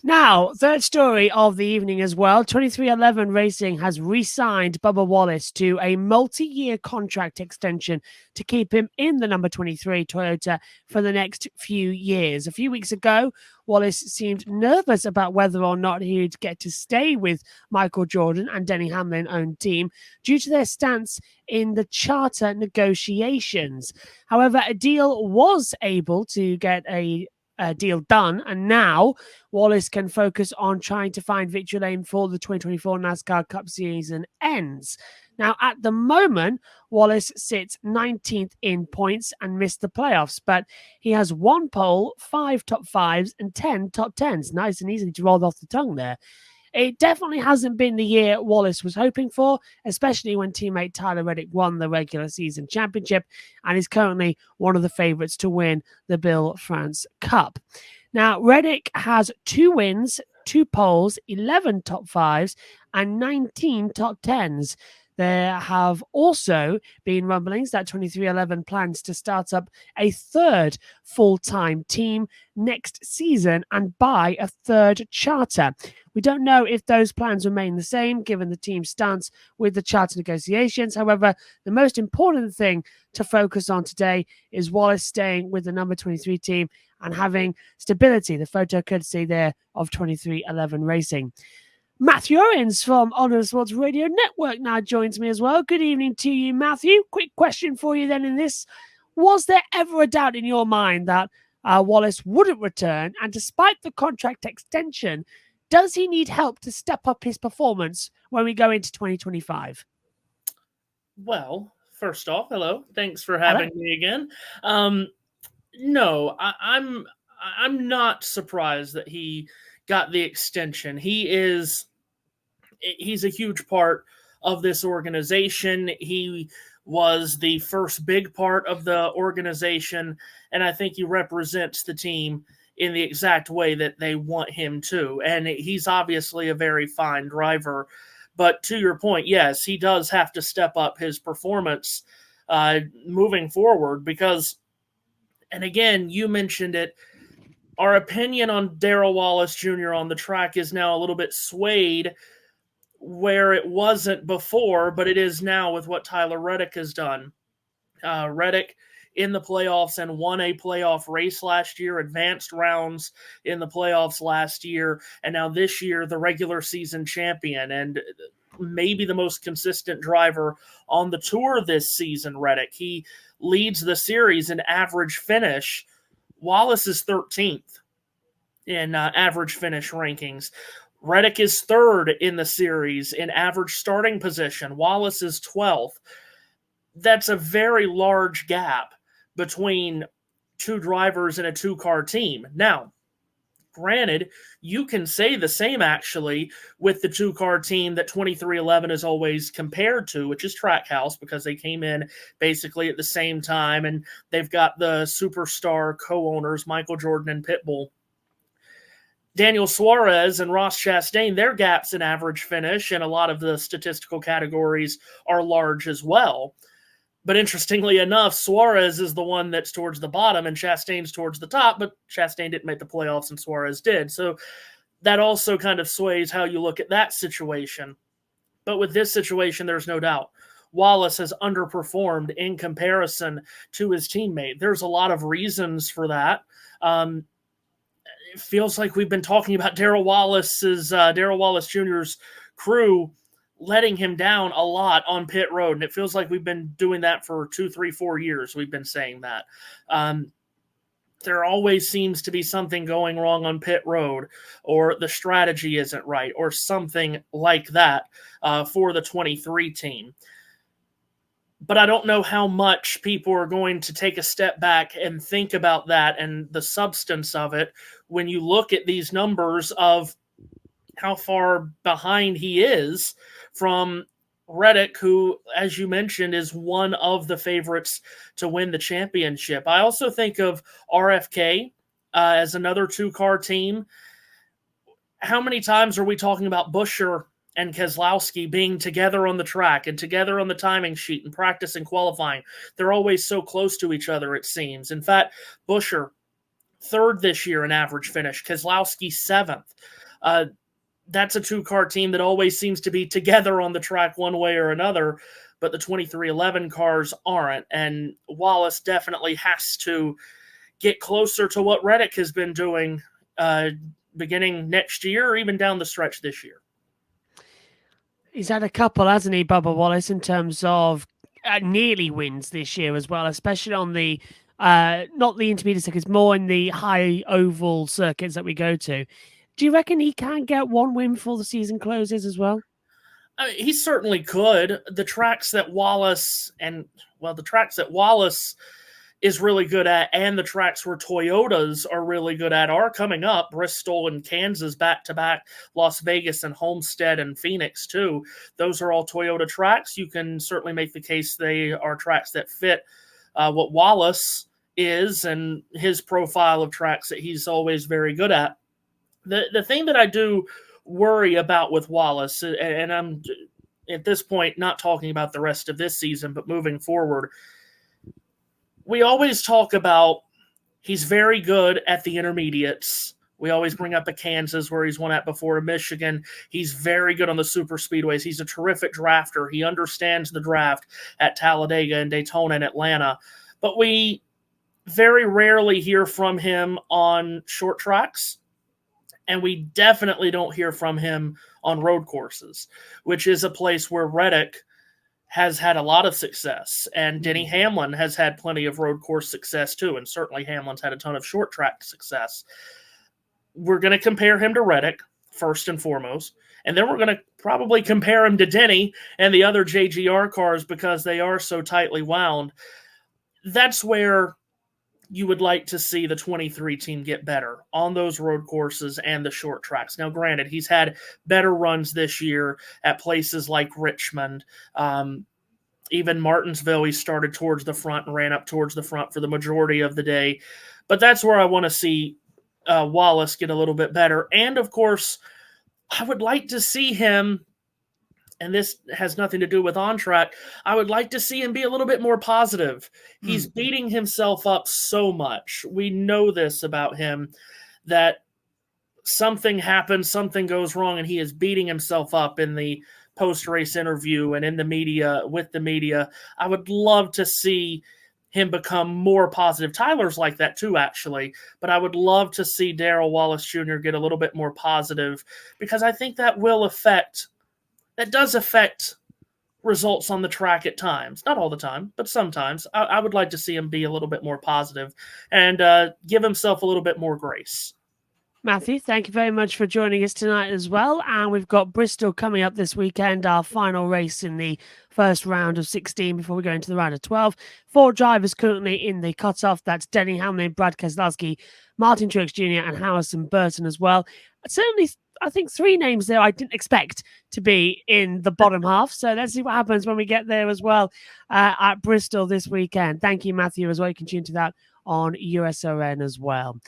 Now, third story of the evening as well. 2311 Racing has re-signed Bubba Wallace to a multi-year contract extension to keep him in the number 23 Toyota for the next few years. A few weeks ago, Wallace seemed nervous about whether or not he'd get to stay with Michael Jordan and Denny Hamlin-owned team due to their stance in the charter negotiations. However, a deal was able to get a deal done, and now Wallace can focus on trying to find victory lane for the 2024 NASCAR Cup season ends. Now, at the moment, Wallace sits 19th in points and missed the playoffs, but he has one pole, 5 top 5s, and 10 top 10s. Nice and easy to roll off the tongue there. It definitely hasn't been the year Wallace was hoping for, especially when teammate Tyler Reddick won the regular season championship and is currently one of the favourites to win the Bill France Cup. Now, Reddick has 2 wins, 2 poles, 11 top 5s, and 19 top 10s. There have also been rumblings that 2311 plans to start up a third full-time team next season and buy a third charter. We don't know if those plans remain the same given the team's stance with the charter negotiations. However, the most important thing to focus on today is Wallace staying with the number 23 team and having stability. The photo courtesy there of 2311 Racing. Matthew Owens from Honor Sports Radio Network now joins me as well. Good evening to you, Matthew. Quick question for you then in this. Was there ever a doubt in your mind that Wallace wouldn't return? And despite the contract extension, does he need help to step up his performance when we go into 2025? Well, first off, hello. Thanks for having me again. No, I'm not surprised that he got the extension. He's a huge part of this organization. He was the first big part of the organization, and I think he represents the team in the exact way that they want him to. And he's obviously a very fine driver. But to your point, yes, he does have to step up his performance moving forward because, and again, you mentioned it, our opinion on Darrell Wallace Jr. on the track is now a little bit swayed where it wasn't before, but it is now with what Tyler Reddick has done. Reddick in the playoffs and won a playoff race last year, advanced rounds in the playoffs last year, and now this year the regular season champion and maybe the most consistent driver on the tour this season, Reddick. He leads the series in average finish. Wallace is 13th in average finish rankings. Reddick is third in the series in average starting position. Wallace is 12th. That's a very large gap between two drivers in a two-car team. Now, granted, you can say the same actually with the two-car team that 2311 is always compared to, which is Trackhouse, because they came in basically at the same time, and they've got the superstar co-owners, Michael Jordan and Pitbull. Daniel Suarez and Ross Chastain, their gaps in average finish and a lot of the statistical categories are large as well. But interestingly enough, Suarez is the one that's towards the bottom and Chastain's towards the top, but Chastain didn't make the playoffs and Suarez did. So that also kind of sways how you look at that situation. But with this situation, there's no doubt. Wallace has underperformed in comparison to his teammate. There's a lot of reasons for that. It feels like we've been talking about Darrell Wallace Jr.'s crew letting him down a lot on pit road, and it feels like we've been doing that for 2, 3, 4 years. We've been saying that. There always seems to be something going wrong on pit road, or the strategy isn't right, or something like that for the 23 team. But I don't know how much people are going to take a step back and think about that and the substance of it when you look at these numbers of how far behind he is from Reddick, who, as you mentioned, is one of the favorites to win the championship. I also think of RFK as another two-car team. How many times are we talking about Buescher and Keselowski being together on the track and together on the timing sheet and practice and qualifying? They're always so close to each other, it seems. In fact, Buescher third this year in average finish. Keselowski, seventh. That's a two-car team that always seems to be together on the track one way or another, but the 2311 cars aren't. And Wallace definitely has to get closer to what Reddick has been doing beginning next year or even down the stretch this year. He's had a couple, hasn't he, Bubba Wallace, in terms of nearly wins this year as well, especially on the not the intermediate circuits, more in the high oval circuits that we go to. Do you reckon he can get one win before the season closes as well? He certainly could. The tracks that Wallace is really good at, and the tracks where Toyotas are really good at are coming up. Bristol and Kansas back-to-back, Las Vegas and Homestead and Phoenix too. Those are all Toyota tracks. You can certainly make the case they are tracks that fit what Wallace is and his profile of tracks that he's always very good at. The thing that I do worry about with Wallace, and I'm at this point not talking about the rest of this season, but moving forward, we always talk about he's very good at the intermediates. We always bring up a Kansas where he's won at before, a Michigan. He's very good on the super speedways. He's a terrific drafter. He understands the draft at Talladega and Daytona and Atlanta. But we very rarely hear from him on short tracks. And we definitely don't hear from him on road courses, which is a place where Reddick has had a lot of success. And Denny Hamlin has had plenty of road course success too. And certainly Hamlin's had a ton of short track success. We're going to compare him to Reddick first and foremost. And then we're going to probably compare him to Denny and the other JGR cars because they are so tightly wound. That's where you would like to see the 23 team get better on those road courses and the short tracks. Now, granted, he's had better runs this year at places like Richmond. Even Martinsville, he started towards the front and ran up towards the front for the majority of the day. But that's where I want to see Wallace get a little bit better. And, of course, I would like to see him, and this has nothing to do with on track, I would like to see him be a little bit more positive. He's beating himself up so much. We know this about him, that something happens, something goes wrong, and he is beating himself up in the post-race interview and in the media, with the media. I would love to see him become more positive. Tyler's like that too, actually, but I would love to see Darrell Wallace Jr. get a little bit more positive, because I think that does affect results on the track at times. Not all the time, but sometimes. I would like to see him be a little bit more positive and give himself a little bit more grace. Matthew, thank you very much for joining us tonight as well. And we've got Bristol coming up this weekend, our final race in the first round of 16 before we go into the round of 12. 4 drivers currently in the cutoff. That's Denny Hamlin, Brad Keselowski, Martin Truex Jr. and Harrison Burton as well. Certainly, I think 3 names there I didn't expect to be in the bottom half. So let's see what happens when we get there as well at Bristol this weekend. Thank you, Matthew, as well. You can tune to that on USON as well.